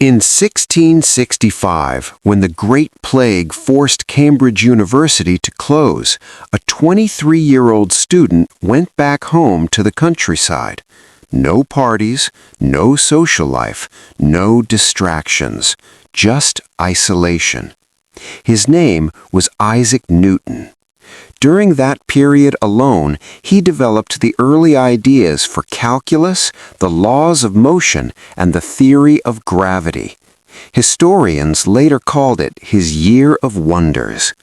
In 1665, when the Great Plague forced Cambridge University to close, a 23-year-old student went back home to the countryside. No parties, no social life, no distractions, just isolation. His name was Isaac Newton. During that period alone, he developed the early ideas for calculus, the laws of motion, and the theory of gravity. Historians later called it his year of wonders.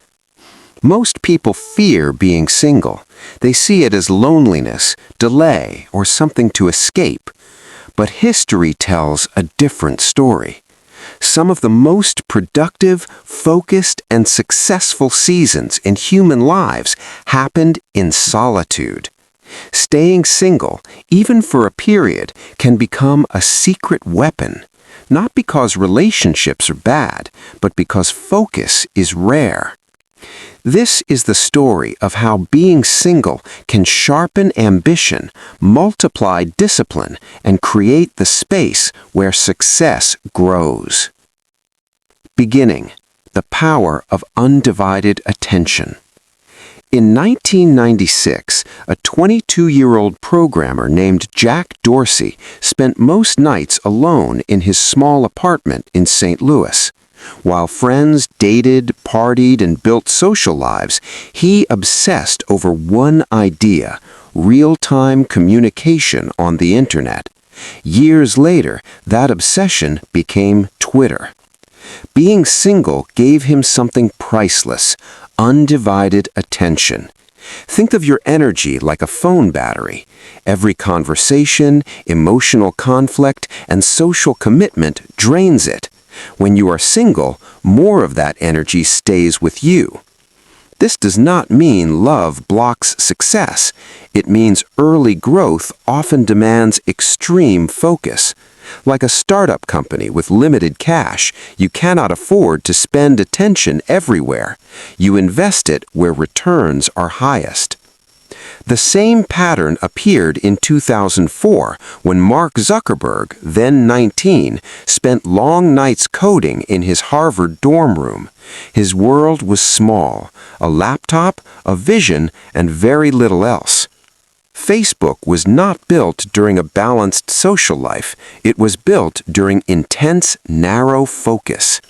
Most people fear being single. They see it as loneliness, delay, or something to escape. But history tells a different story. Some of the most productive, focused, and successful seasons in human lives happened in solitude. Staying single, even for a period, can become a secret weapon, not because relationships are bad, but because focus is rare. This is the story of how being single can sharpen ambition, multiply discipline, and create the space where success grows. Beginning, the power of undivided attention. In 1996, a 22-year-old programmer named Jack Dorsey spent most nights alone in his small apartment in St. Louis. While friends dated, partied, and built social lives, he obsessed over one idea: real-time communication on the internet. Years later, that obsession became Twitter. Being single gave him something priceless: undivided attention. Think of your energy like a phone battery. Every conversation, emotional conflict, and social commitment drains it. When you are single, more of that energy stays with you. This does not mean love blocks success. It means early growth often demands extreme focus. Like a startup company with limited cash, you cannot afford to spend attention everywhere. You invest it where returns are highest. The same pattern appeared in 2004 when Mark Zuckerberg, then 19, spent long nights coding in his Harvard dorm room. His world was small: a laptop, a vision, and very little else. Facebook was not built during a balanced social life. It was built during intense, narrow focus.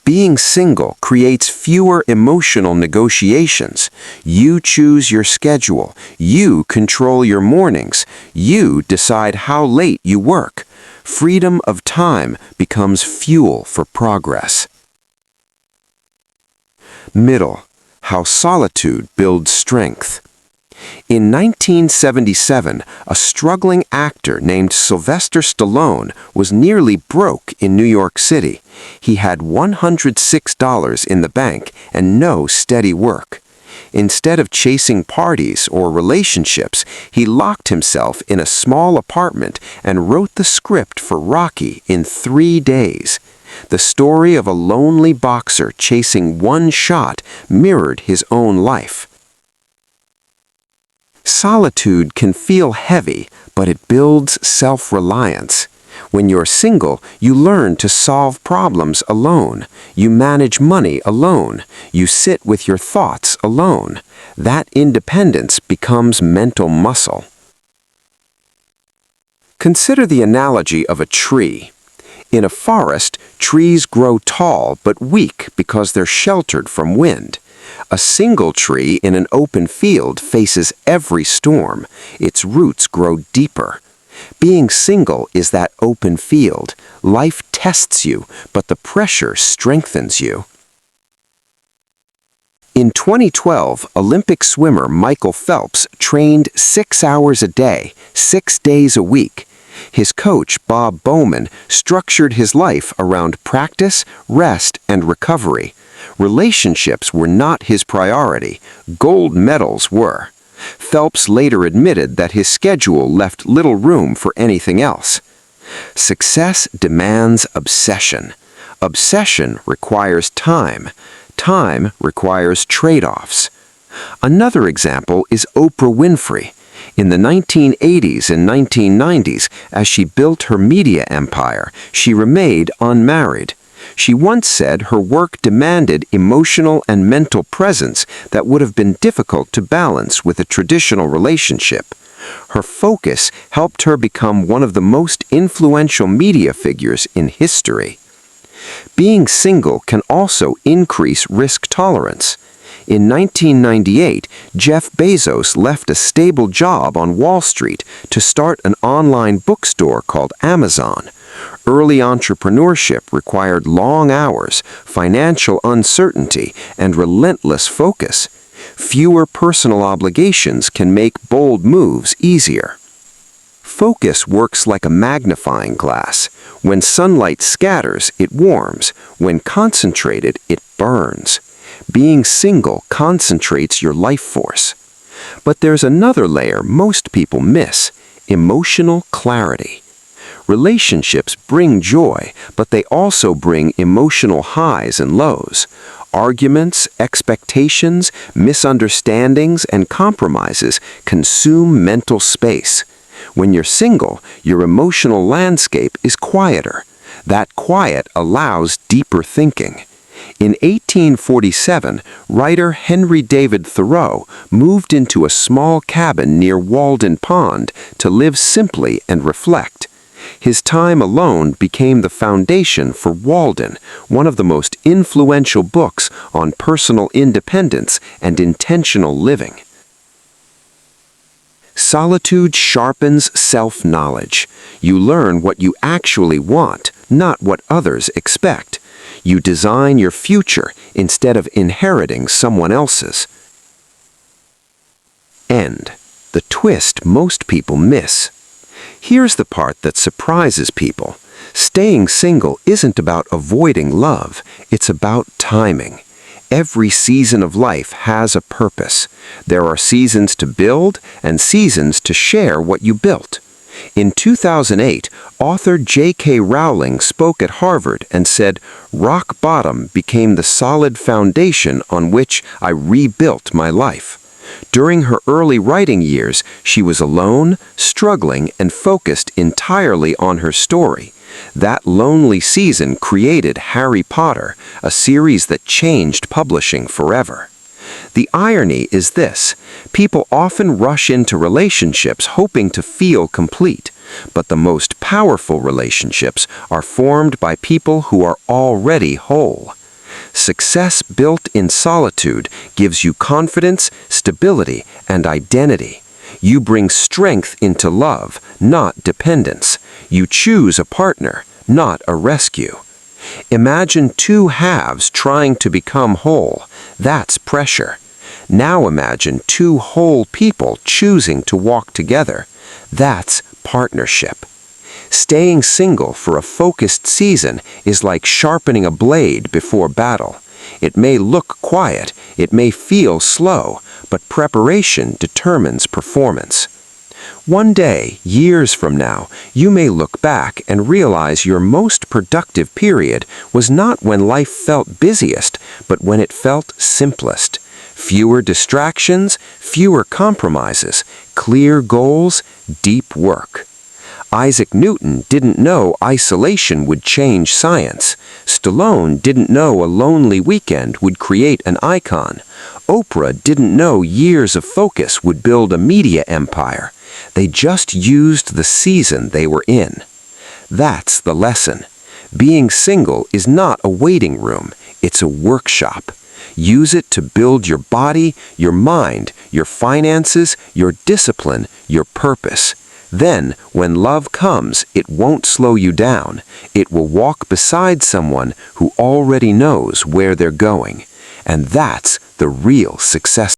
Being single creates fewer emotional negotiations. You choose your schedule. You control your mornings. You decide how late you work. Freedom of time becomes fuel for progress. Middle: how solitude builds strength. In 1977, a struggling actor named Sylvester Stallone was nearly broke in New York City. He had $106 in the bank and no steady work. Instead of chasing parties or relationships, he locked himself in a small apartment and wrote the script for Rocky in 3 days. The story of a lonely boxer chasing one shot mirrored his own life. Solitude can feel heavy, but it builds self-reliance. When you're single, you learn to solve problems alone. You manage money alone. You sit with your thoughts alone. That independence becomes mental muscle. Consider the analogy of a tree. In a forest, trees grow tall but weak because they're sheltered from wind. A single tree in an open field faces every storm. Its roots grow deeper. Being single is that open field. Life tests you, but the pressure strengthens you. In 2012, Olympic swimmer Michael Phelps trained 6 hours a day, 6 days a week. His coach, Bob Bowman, structured his life around practice, rest, and recovery. Relationships were not his priority. Gold medals were. Phelps later admitted that his schedule left little room for anything else. Success demands obsession. Obsession requires time. Time requires trade-offs. Another example is Oprah Winfrey. In the 1980s and 1990s, as she built her media empire, she remained unmarried. She once said her work demanded emotional and mental presence that would have been difficult to balance with a traditional relationship. Her focus helped her become one of the most influential media figures in history. Being single can also increase risk tolerance. In 1998, Jeff Bezos left a stable job on Wall Street to start an online bookstore called Amazon. Early entrepreneurship required long hours, financial uncertainty, and relentless focus. Fewer personal obligations can make bold moves easier. Focus works like a magnifying glass. When sunlight scatters, it warms. When concentrated, it burns. Being single concentrates your life force. But there's another layer most people miss: emotional clarity. Relationships bring joy, but they also bring emotional highs and lows. Arguments, expectations, misunderstandings, and compromises consume mental space. When you're single, your emotional landscape is quieter. That quiet allows deeper thinking. In 1847, writer Henry David Thoreau moved into a small cabin near Walden Pond to live simply and reflect. His time alone became the foundation for Walden, one of the most influential books on personal independence and intentional living. Solitude sharpens self-knowledge. You learn what you actually want, not what others expect. You design your future instead of inheriting someone else's. End. The twist most people miss. Here's the part that surprises people. Staying single isn't about avoiding love, it's about timing. Every season of life has a purpose. There are seasons to build and seasons to share what you built. In 2008, author J.K. Rowling spoke at Harvard and said, "Rock bottom became the solid foundation on which I rebuilt my life." During her early writing years, she was alone, struggling, and focused entirely on her story. That lonely season created Harry Potter, a series that changed publishing forever. The irony is this: people often rush into relationships hoping to feel complete, but the most powerful relationships are formed by people who are already whole. Success built in solitude gives you confidence, stability, and identity. You bring strength into love, not dependence. You choose a partner, not a rescue. Imagine two halves trying to become whole. That's pressure. Now imagine two whole people choosing to walk together. That's partnership. Staying single for a focused season is like sharpening a blade before battle. It may look quiet, it may feel slow, but preparation determines performance. One day, years from now, you may look back and realize your most productive period was not when life felt busiest, but when it felt simplest. Fewer distractions, fewer compromises, clear goals, deep work. Isaac Newton didn't know isolation would change science. Stallone didn't know a lonely weekend would create an icon. Oprah didn't know years of focus would build a media empire. They just used the season they were in. That's the lesson. Being single is not a waiting room, it's a workshop. Use it to build your body, your mind, your finances, your discipline, your purpose. Then, when love comes, it won't slow you down. It will walk beside someone who already knows where they're going. And that's the real success.